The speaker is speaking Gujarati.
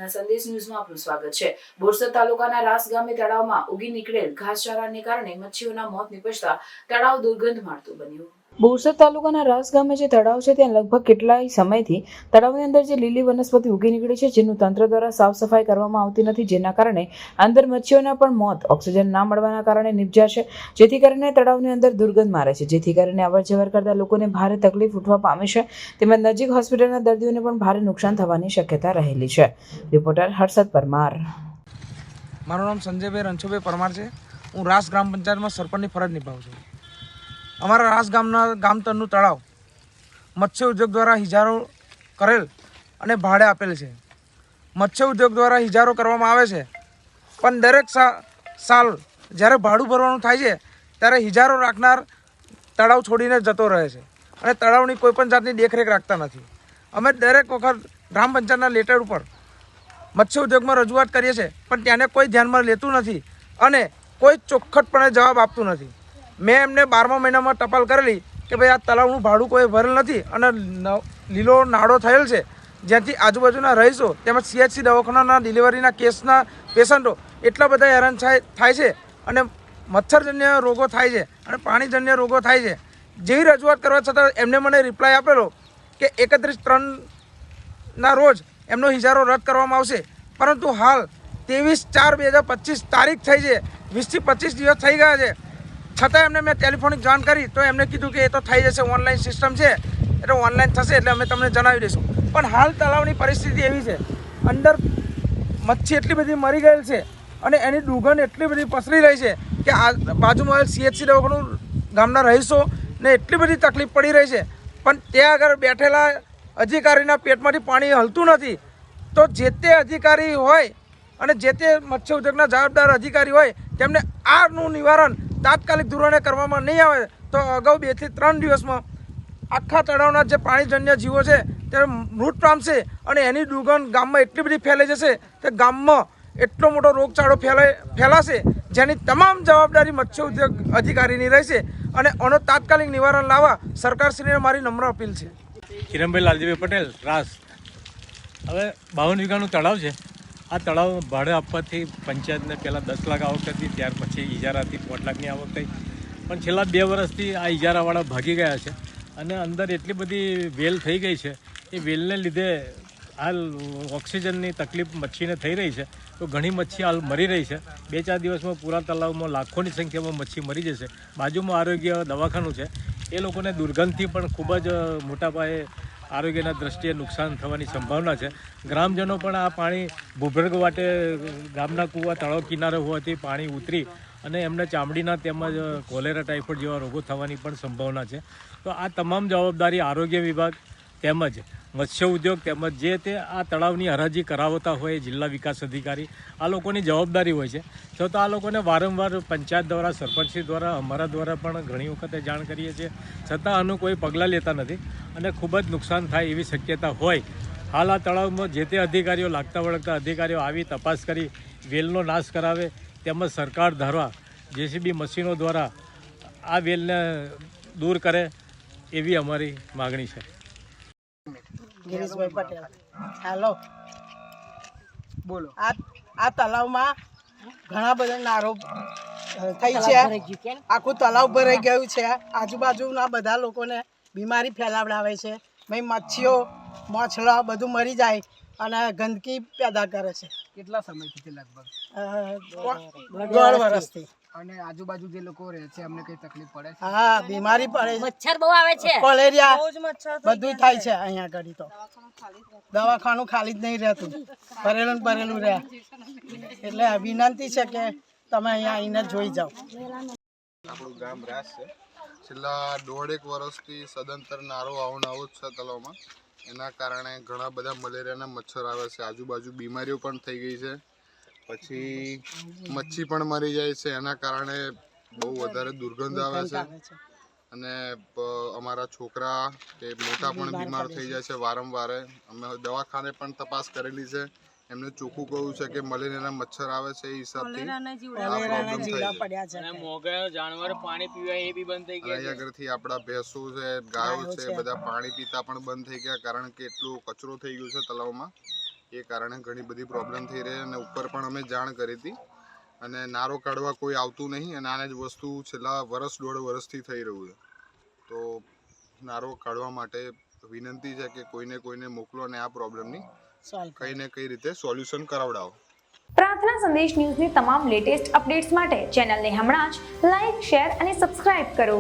ગુજરાતના સંદેશ ન્યૂઝમાં આપનું સ્વાગત છે। બોરસદ તાલુકાના રાસ ગામે તળાવમાં ઉગી નીકળેલ ઘાસચારાને કારણે મચ્છીઓના મોત નિપજતા તળાવ દુર્ગંધ મારતું બન્યું। બોરસદ તાલુકાના રાસ ગામે જે તળાવ છે ત્યાં લગભગ કેટલાય સમયથી તળાવની અંદર જે લીલી વનસ્પતિ ઉગી નીકળી છે જેનું તંત્ર દ્વારા સાફ સફાઈ કરવામાં આવતી નથી, જેના કારણે અંદર મચ્છીઓના પણ મોત ઓક્સિજન ના મળવાના કારણે નિપજ્યા છે, જેથી કરીને તળાવની અંદર દુર્ગંધ મારે છે, જેથી કરીને અવર જવર કરતા લોકોને ભારે તકલીફ ઉઠવા પામી છે, તેમજ નજીક હોસ્પિટલના દર્દીઓને પણ ભારે નુકસાન થવાની શક્યતા રહેલી છે। રિપોર્ટર હર્ષદ પરમાર। મારું નામ સંજયભાઈ રણછોડભાઈ પરમાર છે। હું રાસ ગ્રામ પંચાયતમાં સરપંચની ફરજ નિભાવું છું। અમારા રાસ ગામના ગામતળનું તળાવ મત્સ્ય ઉદ્યોગ દ્વારા ઇજારો કરેલ અને ભાડે આપેલ છે। મત્સ્ય ઉદ્યોગ દ્વારા ઇજારો કરવામાં આવે છે, પણ દરેક સાલ જ્યારે ભાડું ભરવાનું થાય છે ત્યારે ઇજારો રાખનાર તળાવ છોડીને જતો રહે છે અને તળાવની કોઈપણ જાતની દેખરેખ રાખતા નથી। અમે દરેક વખત ગ્રામ પંચાયતના લેટર ઉપર મત્સ્ય ઉદ્યોગમાં રજૂઆત કરીએ છીએ, પણ તેને કોઈ ધ્યાનમાં લેતું નથી અને કોઈ ચોખ્ખટપણે જવાબ આપતું નથી। મેં એમને 12મા મહિનામાં ટપાલ કરેલી કે ભાઈ આ તળાવનું ભાડું કોઈ ભરેલ નથી અને લીલો નાળો થયેલ છે, જ્યાંથી આજુબાજુના રહીશો તેમજ CHC દવાખાનાના ડિલિવરીના કેસના પેશન્ટો એટલા બધા હેરાન થાય છે અને મચ્છરજન્ય રોગો થાય છે અને પાણીજન્ય રોગો થાય છે। જેવી રજૂઆત કરવા છતાં એમને મને રિપ્લાય આપેલો કે 31/3ના રોજ એમનો ઇજારો રદ કરવામાં આવશે, પરંતુ હાલ 23/4/2025 તારીખ થઈ છે, 20 થી 25 દિવસ થઈ ગયા છે, છતાં એમને મેં ટેલિફોનિક જાણ કરી તો એમને કીધું કે એ તો થઈ જશે, ઓનલાઈન સિસ્ટમ છે એટલે ઓનલાઈન થશે એટલે અમે તમને જણાવી દઈશું। પણ હાલ તળાવની પરિસ્થિતિ એવી છે, અંદર મચ્છી એટલી બધી મરી ગયેલ છે અને એની દુર્ગંધ એટલી બધી પસરી રહી છે કે આ બાજુમાં CHC દવાખાનું ગામના રહીશોને એટલી બધી તકલીફ પડી રહી છે, પણ ત્યાં આગળ બેઠેલા અધિકારીના પેટમાંથી પાણી હલતું નથી। તો જે તે અધિકારી હોય અને જે તે મત્સ્ય ઉદ્યોગના જવાબદાર અધિકારી હોય તેમને આનું નિવારણ તાત્કાલિક ધોરણે કરવામાં નહીં આવે તો અગાઉ 2 થી 3 દિવસમાં આખા તળાવના જે પાણીજન્ય જીવો છે તે મૃત પામશે અને એની દુર્ગંધ ગામમાં એટલી બધી ફેલાઈ જશે કે ગામમાં એટલો મોટો રોગચાળો ફેલાશે, જેની તમામ જવાબદારી મત્સ્ય ઉદ્યોગ અધિકારીની રહેશે અને આનો તાત્કાલિક નિવારણ લાવવા સરકારશ્રીને મારી નમ્ર અપીલ છે। કિરણભાઈ લાલજીભાઈ પટેલ, રાસ। હવે 52 વીઘાનું તળાવ છે। આ તળાવ ભાડે આપવાથી પંચાયતને પહેલાં 10 લાખ આવક હતી, ત્યાર પછી ઇજારાથી 5 લાખની આવક થઈ, પણ છેલ્લા 2 વર્ષથી આ ઇજારાવાળા ભાગી ગયા છે અને અંદર એટલી બધી વેલ થઈ ગઈ છે, એ વેલને લીધે હાલ ઓક્સિજનની તકલીફ મચ્છીને થઈ રહી છે, તો ઘણી મચ્છી હાલ મરી રહી છે। 2-4 દિવસમાં પૂરા તળાવમાં લાખોની સંખ્યામાં મચ્છી મરી જશે। બાજુમાં આરોગ્ય દવાખાનું છે, એ લોકોને દુર્ગંધથી પણ ખૂબ જ મોટા પાયે આરોગ્યના દ્રષ્ટિએ નુકસાન થવાની સંભાવના છે। ગ્રામજનો પણ આ પાણી ભૂભર્ગ વાટે ગામના કૂવા તળાવ કિનારે હોવાથી પાણી ઉતરી અને એમને ચામડીના તેમજ કોલેરા ટાઇફોઇડ જેવા રોગો થવાની પણ સંભાવના છે। તો આ તમામ જવાબદારી આરોગ્ય વિભાગ તેમજ મત્સ્ય ઉદ્યોગ તેમજ જે તે આ તળાવની હરાજી કરાવતા હોય જિલ્લા વિકાસ અધિકારી, આ લોકોની જવાબદારી હોય છે। છતાં આ લોકોને વારંવાર પંચાયત દ્વારા, સરપંચશ્રી દ્વારા, અમારા દ્વારા પણ ઘણી વખતે જાણ કરીએ છીએ, છતાં આનું કોઈ પગલાં લેતા નથી અને ખૂબ જ નુકસાન થાય એવી શક્યતા હોય। હાલ આ તળાવમાં જે તે અધિકારીઓ, લાગતા વળગતા અધિકારીઓ આવી તપાસ કરી વેલનો નાશ કરાવે તેમજ સરકાર દ્વારા JCB મશીનો દ્વારા આ વેલને દૂર કરે એવી અમારી માગણી છે। ગિરીશભાઈ પટેલ, હેલો, બોલો। આ તળાવમાં ઘણા બધા નારો થઈ છે, આખું તળાવ ભરાઈ ગયું છે, આજુબાજુના બધા લોકોને બીમારી ફેલાવડાવે છે, ભાઈ મચ્છીઓ મોછલા બધું મરી જાય અને ગંદકી પેદા કરે છે। કેટલા સમયથી લગભગ 1.5 વર્ષથી। અને આજુબાજુ જે લોકો રહે છે એમને કઈ તકલીફ પડે છે? હા, બીમારી પડે, મચ્છર બહુ આવે છે, કોલેરિયા બધું થાય છે। અહીંયા આગળ તો દવાખાનું ખાલી જ નહીં રહેતું, ભરેલું ને ભરેલું રહે, એટલે વિનંતી છે કે તમે અહીંયા આવીને જોઈ જાઓ। આપણું ગામ રાસ છે, છેલ્લા 1.5 વર્ષથી સદંતર નારો આવો જ છે તળાવમાં, એના કારણે ઘણા બધા મલેરિયાના મચ્છર આવે છે, આજુબાજુ બીમારીઓ પણ થઈ ગઈ છે, પછી મચ્છી પણ મરી જાય છે, એના કારણે બહુ વધારે દુર્ગંધ આવે છે અને અમારા છોકરા કે મોટા પણ બીમાર થઈ જાય છે વારંવાર। અમે દવાખાને પણ તપાસ કરેલી છે, એમને ચોખ્ખું કહ્યું છે કે મલેરિયાના મચ્છર આવે છે, એ હિસાબથી આ પ્રોબ્લેમ થાય છે। જાનવર પાણી પીવા એ બી બંધ થઈ ગયા, અહીંયા આગળથી આપણા ભેંસો છે, ગાયો છે, બધા પાણી પીતા પણ બંધ થઈ ગયા, કારણ કે એટલો કચરો થઈ ગયો છે તળાવમાં। એ કારણે ઘણી બધી પ્રોબ્લેમ થઈ રહી અને ઉપર પણ અમે જાણ કરી હતી અને નારો કાઢવા કોઈ આવતું નહીં અને આને જ વસ્તુ છેલ્લા વર્ષ 1.5 વર્ષથી થઈ રહ્યું છે. તો નારો કાઢવા માટે વિનંતી છે કે કોઈને મોકલો અને આ પ્રોબ્લેમની કંઈ ને કઈ રીતે સોલ્યુશન કરાવડાવો. પ્રાર્થના સંદેશ ન્યૂઝની તમામ લેટેસ્ટ અપડેટ્સ માટે ચેનલને હમણાં જ લાઇક, શેર અને સબસ્ક્રાઇબ કરો.